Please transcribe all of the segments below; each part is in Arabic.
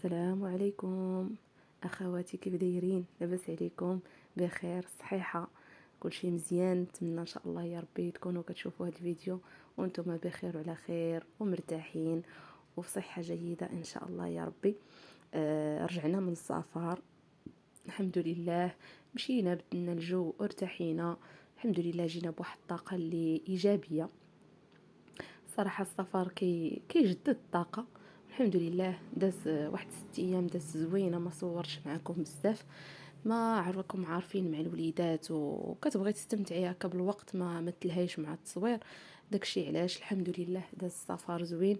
السلام عليكم اخواتي، كيف دايرين؟ لاباس عليكم؟ بخير صحيحه؟ كل شيء مزيان؟ نتمنى ان شاء الله يا ربي تكونوا كتشوفوا هذا الفيديو وانتم بخير وعلى خير ومرتاحين وفي صحه جيده ان شاء الله يا ربي. رجعنا من السفر الحمد لله، مشينا بدلنا الجو وارتحينا الحمد لله، جينا بواحد الطاقه اللي ايجابيه. صراحه السفر كيجدد الطاقه الحمد لله. داز واحد 6 ايام داز زوينه، ما صورش معكم بزاف، ما عرفكم عارفين مع الوليدات وكتبغي تستمتعي هكا بالوقت، ما تلهيش مع التصوير. داكشي علاش الحمد لله داز السفر زوين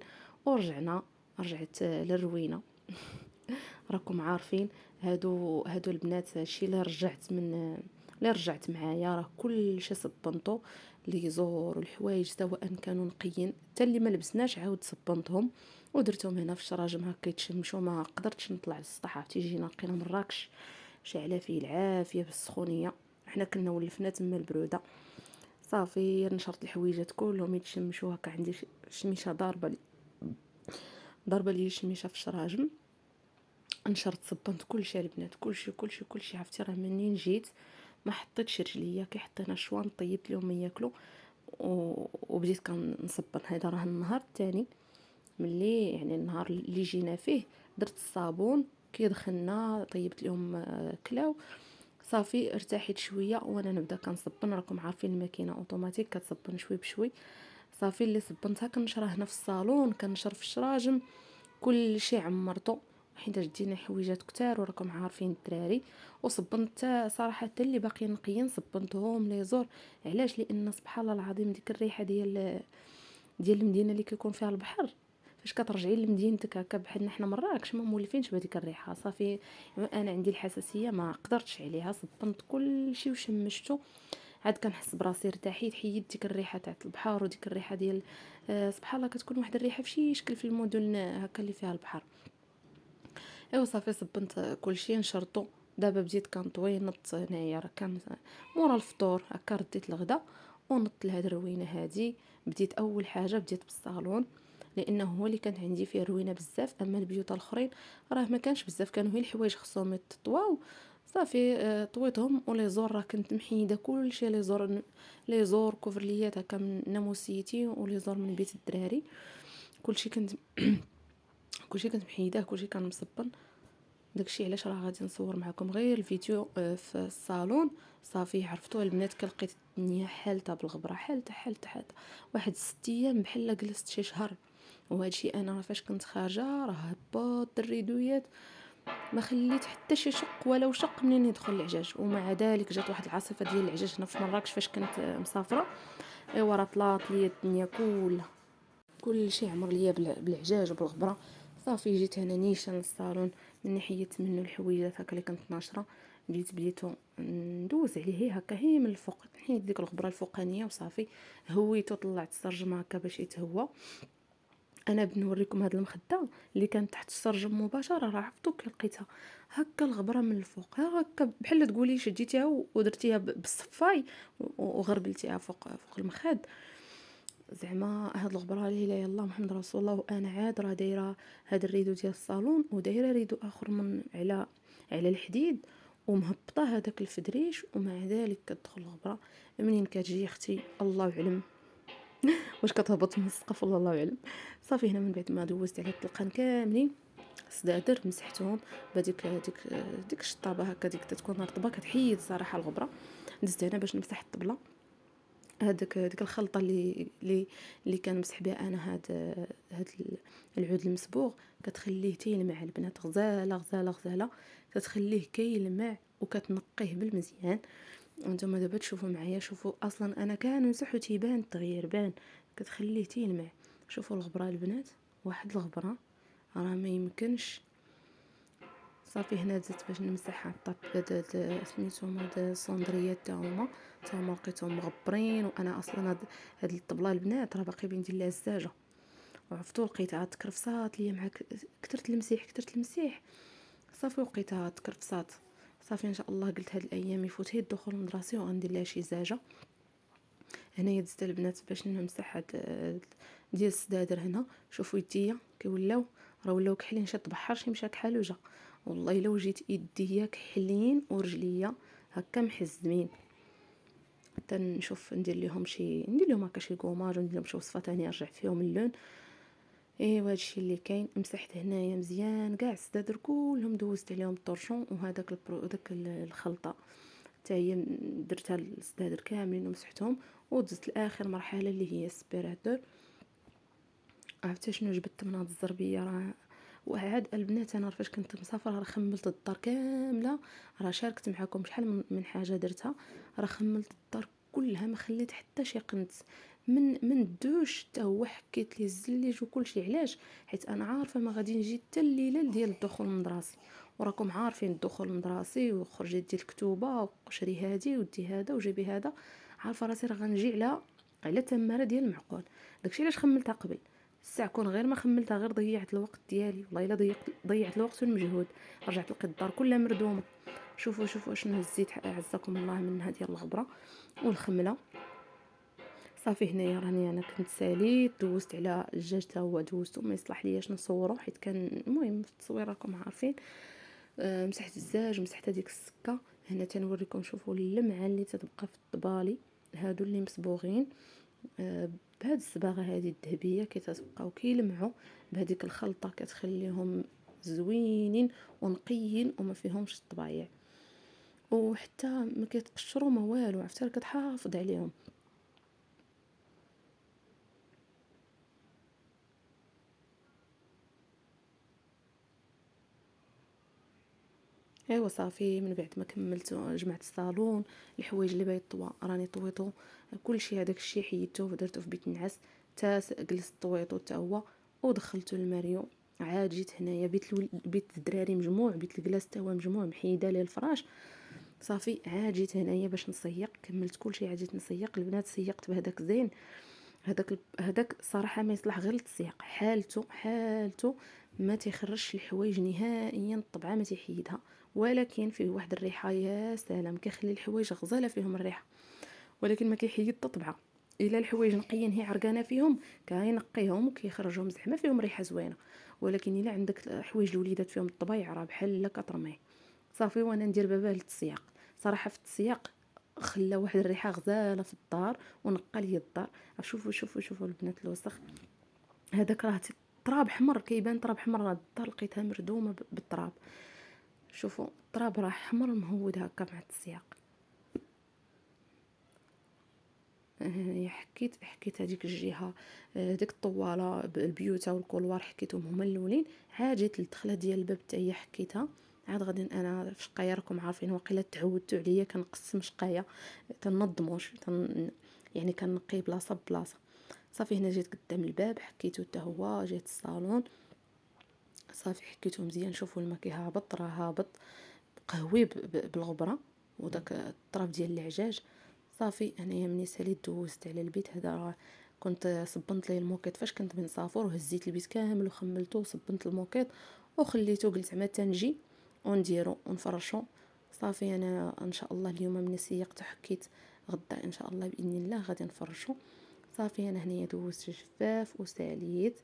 رجعت للروينه. راكم عارفين هادو البنات، هادشي اللي رجعت معايا، راه كل شيء صبنتو، لي زور والحوايج سواء كانوا نقيين حتى اللي ما لبسناش عاود صبنتهم ودرتهم هنا في الشراجم هكا يتشمشوا. ما قدرتش نطلع للسطح، تيجي ناقينا مراكش شاعله فيه العافيه بالسخونيه، حنا كنا ولفنا تما البروده. صافي نشرت الحويجات كلهم يتشمشوا هكا، عندي شميشه ضاربه لي الشميشه في الشراجم، نشرت صبنت كلشي البنات، كلشي عرفتي. راه منين جيت ما حطيتش رجليا، كي حطينا الشوان طيبت لهم ياكلوا وبديت كنصبن. هذا راه النهار الثاني ملي يعني النهار اللي جينا فيه درت الصابون، كي دخلنا طيبت لهم كلاو. صافي ارتحيت شويه وانا نبدا كنصبن. راكم عارفين الماكينه اوتوماتيك كتصبن شوي بشوي. صافي اللي صبنتها كنشرها هنا في الصالون، كنشر في الشراجم، كل شيء عمرته حيت دينا حويجات كتار وراكم عارفين الدراري. وصبنت صراحه حتى اللي باقي نقيين صبنتهم لي زور. علاش؟ لان سبحان الله العظيم ديك الريحه ديال المدينه اللي كيكون فيها البحر، فاش كترجعي لمدينتك هكا بحالنا حنا مراكش ما مولفينش بهذيك الريحه. صافي انا عندي الحساسيه ما قدرتش عليها، صبنت كل شيء وشمشته، عاد كنحس براسي ارتحيت، حيدت ديك الريحه تاع البحر وديك الريحه ديال سبحان الله كتكون واحد الريحه فشي شكل في المدن هكا اللي فيها البحر. ايوا صافي صبنت كلشي نشرطو. دابا بديت كنطوي نط هنايا، راه كان مورا الفطور هكا رديت الغدا ونط لهاد الروينه هادي. بديت اول حاجه بديت بالصالون لانه هو اللي كانت عندي فيه روينه بزاف، اما البيوت الاخرين راه ما كانش بزاف، كانوا غير الحوايج خصهم يتطواو. صافي طويتهم ولي زور راه كنت محيده كلشي، لي زور كوفرليات هكا من ناموسيتي ولي زور من بيت الدراري، كلشي كنت كلشي كنت محيداه، كلشي كان مصبن. داكشي علاش راه غادي نصور معكم غير الفيديو في الصالون. صافي عرفتوا البنات كلقيت الدنيا حالته بالغبره، حالته واحد 6 ايام بحال جلست شي شهر. وهادشي انا فاش كنت خارجه راه هبط الريدويات، ما خليت حتى شي شق ولو شق منين يدخل العجاج. ومع ذلك جات واحد العاصفه ديال العجاج هنا في مراكش فاش كنت مسافره. ايوا راه طلعت لي الدنيا كلها، كل شيء عمر ليا بالعجاج وبالغبره. صافي جيت انا نيشان للصالون، من حيدت منه الحويجات هكا اللي كنت ناشره، بديتو ندوز عليه هكا هي من الفوق، نحيد ديك الغبره الفوقانيه وصافي هويته، طلعت السرجم هكا باش يتهوى. انا بنوريكم هاد المخده اللي كانت تحت السرجم مباشره، راه عرفتو كي لقيتها هكا الغبره من الفوق هكا بحال تقولي شديتيها ودرتيها بالصفاي وغربلتيها فوق المخاد. زعما هاد الغبره لا اله الا الله محمد رسول الله. وانا عاد راه دايره هاد الريدو ديال الصالون ودايره ريدو اخر من على الحديد ومهبطه هذاك الفدريش، ومع ذلك كتدخل الغبره. منين كتجي اختي الله اعلم واش كتهبط من السقف والله الله اعلم. صافي هنا من بعد ما دوزت على الطلقان كاملين سدادر مسحتهم ديك الشطابه هكا ديك تكون رطبه كتحيد صراحه الغبره. دزت هنا باش نمسح الطبله، ديك الخلطه اللي كان مسح بها انا هاد العود المصبوغ، كتخليه تيلمع البنات غزاله كتخليه كيلمع وكتنقيه بالمزيان. وانتم دابا تشوفوا معايا، شوفوا اصلا انا كان مسح وتيبان التغيير بان، كتخليه تيلمع. شوفوا الغبره البنات، واحد الغبره راه ما يمكنش. صافي هنا زدت باش نمسح هاد سميتهم هاد الصندريات تاهما لقيتهم مغبرين. وانا اصلا هاد الطبله البنات راه باقي بندير لها الزاجه، وعرفتوا لقيتها تكرفصات ليا مع كثرت المسيح. صافي وقيتها تكرفصات. صافي ان شاء الله قلت هاد الايام يفوت هي الدخول المدرسي وغندير لها شي زاجه. هنايا دزت البنات باش نمسح هاد ديال السدادر هنا. شوفوا يديا كيولاو راه ولاو كحلين، شاد بحر شي مشى كحل وجا. والله الا وجيت ايديا كحلين ورجليا هكا محزمين. حتى نشوف ندير لهم هكا شي كوماج وندير لهم شي وصفه ثانيه نرجع فيهم اللون. ايوا هادشي اللي كاين. مسحت هنايا مزيان كاع السدادر كلهم، دوزت عليهم الطرشون وهذاك داك الخلطه حتى هي درتها السدادر كاملين ومسحتهم. ودزت لاخر مرحله اللي هي السبيراتور. عرفتي شنو جبت من هاد الزربيه؟ راه وعاد البنات انا فاش كنت مسافره راه خملت الدار كامله. راه شاركت معكم شحال من حاجه درتها. راه خملت الدار كلها، ما خليت حتى شي قنت من الدوش حتى هو. حكيت لي الزليج وكل شيء. علاش؟ حيت انا عارفه ما غادي نجي حتى الليله ديال الدخول المدرسي، وراكم عارفين الدخول المدرسي وخرجي ديال الكتوبه وشري هادي ودي هذا وجيبي هذا. عارفه راسي راه غنجي على تماره ديال المعقول. داكشي علاش خملتها قبل. الساعه كون غير ما خملتها غير ضيعت الوقت ديالي. والله الا ضيعت الوقت والمجهود. رجعت لقيت الدار كلها مردومه. شوفوا شنو هزيت عزكم الله منها ديال الغبره والخمله. صافي هنايا راني انا كنت ساليت، دوزت على الدجاج حتى هو دوزتو، ما يصلح لياش نصورو حيت كان المهم في التصوير راكم عارفين. مسحت الدجاج، مسحت هذيك السكه. هنا تنوريكم شوفوا اللمعه اللي تتبقى في الطبالي هادو اللي مصبوغين بهاد الصباغه هذه الذهبيه كتبقاو كيلمعوا بهذيك الخلطه، كتخليهم زوينين ونقيين وما فيهمش الطبايع، وحتى ما كيتقشروا ما والو. عرفتي كتحافظ عليهم. ايوا صافي من بعد ما كملت جمعت الصالون. الحوايج اللي باغي طوا راني طويتو كلشي. هذاك الشيء حيدته ودرته في بيت النعاس. تا جلست طويتو حتى هو ودخلته الماريو. عاد جيت هنايا بيت الدراري مجموع، بيت الكلاس حتى هو مجموع، محيده ليه الفراش. صافي عاد جيت هنايا باش نصيق. كملت كلشي عاد جيت نصيق. البنات سيقت بهذاك زين. هذاك صراحه ما يصلح غير للتسياق. حالته ما تيخرجش الحوايج نهائيا، الطبعه ما تيحيدها. ولكن فيه واحد الريحه يا سلام، كيخلي الحوايج غزاله فيهم الريحه، ولكن ما كيحيد الطبعه. الا الحوايج نقيين هي عرقانه فيهم كينقيهم وكيخرجهم زعما فيهم ريحه زوينه. ولكن الا عندك حوايج الوليدات فيهم الطبايع راه بحال كترميه. صافي وانا ندير باباه للتسياق. صراحه في التسياق خلى واحد الريحه غزاله في الدار ونقى لي الدار. شوفوا البنات الوسخ. هذاك راه تراب حمر، كيبان تراب حمر. راه الدار لقيتها مردومه بالتراب. شوفوا التراب راه حمر مهود هكا مع التسياق. حكيت هذيك الجهه، ديك الطواله البيوت والكولوار حكيتهم هما الاولين. عاد جيت للدخله ديال الباب حتى هي حكيتها. عاد غادي انا في شقايه راكم عارفين واقيلا تعودتوا عليا كنقسم شقايه تنظموش يعني كنقي بلاصه بلاصه. صافي هنا جيت قدام الباب حكيتو حتى هو. جيت الصالون صافي حكيتو مزيان. شوفوا الماء كيهابط، راه هابط قهوي بالغبره وداك الطرف ديال العجاج. صافي انايا مني ساليت دوزت على البيت هذا. راه كنت صبنت ليه الموكيط فاش كنت بنسافر، وهزيت البيت كامل وخملته وصبنت الموكيط وخليته. قلت عما تنجي ونديرو ونفرشو. صافي انا ان شاء الله اليوم مني سيقت حكيت غدا ان شاء الله باذن الله غادي نفرشو. صافي انا هنايا دوزت جفاف وساليت.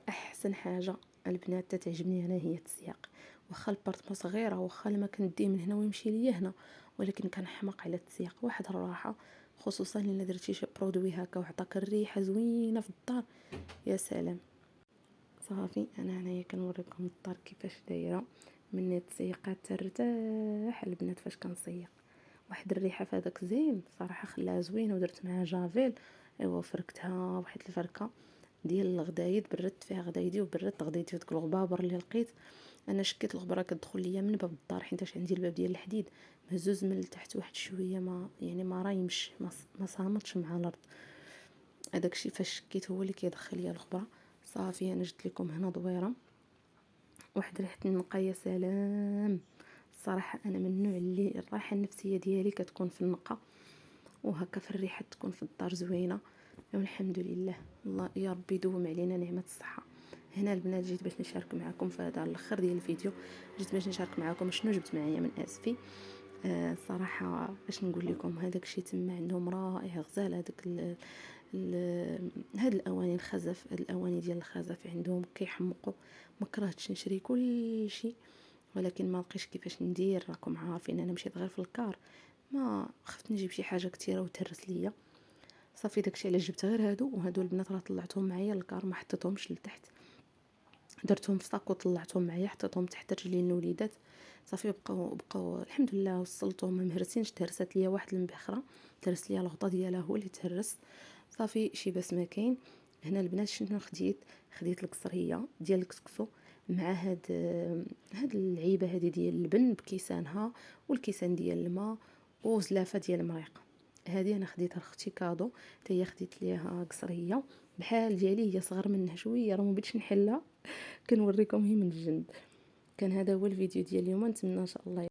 احسن حاجه البنات تعجبني انا هي التسياق. واخا البارطمون صغيره، واخا ما كندي من هنا ويمشي ليا هنا، ولكن كنحماق على التسياق. واحد الراحه، خصوصا الا درتي شي برودوي هكا وعطاك الريحه زوينه في الدار. يا سلام. صافي انا هنايا كنوريكم الدار كيفاش دايره. مني تسيقات ترتاح البنات فاش كنصيق. واحد الريحه في هذاك زين صراحه، خلاها زوينه. ودرت معها جافيل. ايوا فركتها واحد الفركه ديال الغدايد. بردت فيها غدايدي وبردت غديتي وداك الغبابر اللي لقيت. انا شكيت الغبره كتدخل ليا من باب الدار حيتاش عندي الباب ديال الحديد مهزوز من التحت واحد شويه، ما يعني ما رايمش ما صامتش مع الارض. هذاك الشيء فاش شكيت هو اللي كيدخل ليا الغبره. صافي انا جبت لكم هنا دويره واحد ريحه النقا يا سلام. الصراحه انا من النوع اللي الراحه النفسيه ديالي كتكون في النقا، وهكا في الريحه تكون في الدار زوينه. والحمد لله. الله يا ربي يدوم علينا نعمه الصحه. هنا البنات جيت باش نشارك معكم في هذا الاخر ديال الفيديو. جيت باش نشارك معكم شنو جبت معايا من اسفي. صراحه باش نقول لكم هذاك الشيء تما عندهم رائع غزال. هذاك هاد الاواني الخزف، هاد الاواني ديال الخزف عندهم كيحمقوا. ما كرهتش نشري كل شيء، ولكن ما لقيتش كيفاش ندير. راكم عارفين انا مشيت غير في الكار، ما خفت نجيب شي حاجه كثيره وتهرس ليا. صافي داكشي علاش جبت غير هادو. وهادو البنات راه طلعتهم معايا للكار، ما حطيتهمش لتحت، درتهم في صاك وطلعتهم معايا، حطيتهم تحت رجلين الوليدات. صافي بقاو الحمد لله وصلتهم ما مهرسينش. تهرست ليا واحد المبخره، تهرس ليا الغطا ديالها هو اللي تهرس. صافي شي باس ما كاين. هنا البنات شنو خديت القصريه ديال الكسكسو مع هاد العيبه هذه ديال اللبن بكيسانها، والكيسان ديال الماء، وزلافه ديال المريقه. هذه انا خديتها لاختي كادو، حتى هي خديت ليها قصريه بحال ديالي، هي صغر منها شويه، راه ما بغيتش نحلها، كنوريكم هي من الجنب. كان هذا هو الفيديو ديال اليوم، نتمنى ان شاء الله